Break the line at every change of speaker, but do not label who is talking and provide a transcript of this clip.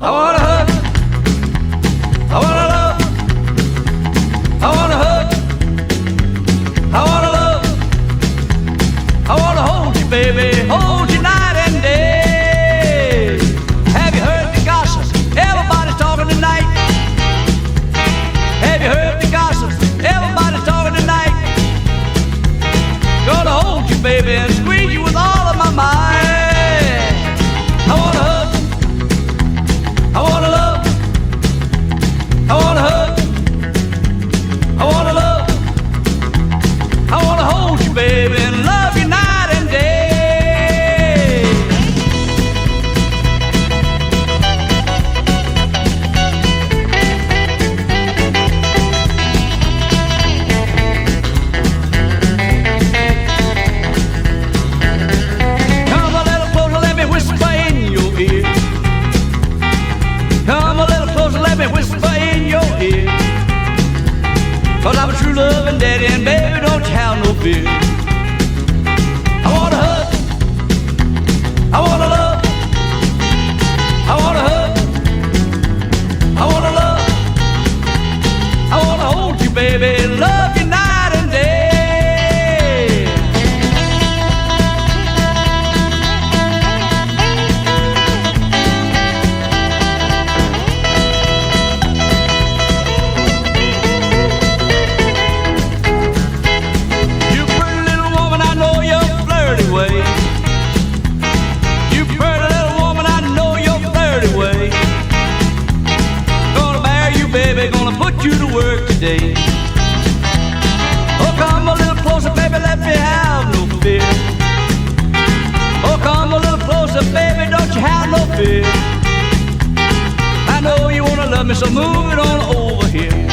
I wanna hug, I wanna love, I wanna hug, I wanna love, I wanna hold you, baby, hold you night and day. Have you heard the gossip? Everybody's talking tonight. Have you heard the gossip? Everybody's talking tonight. Gonna hold you, baby, and squeeze you with all of my might. I wanna hug, I wanna love, I wanna hug, I wanna love, I wanna hold you, baby, and love you night and day. Come a little closer, let me whisper in your ear. Come a little closer, let me whisper in your ear. 'Cause I'm a true loving daddy, and baby, don't you have no fear. I wanna hug, I wanna love, I wanna hug, I wanna love, I wanna hold you, baby, love you night and day. You pretty little woman, I know your flirty way. You pretty little woman, I know your flirty way. Gonna marry you, baby, gonna put you to work today. Oh, come a little closer, baby, let me have no fear. Oh, come a little closer, baby, don't you have no fear. I know you wanna love me, so move it on over here.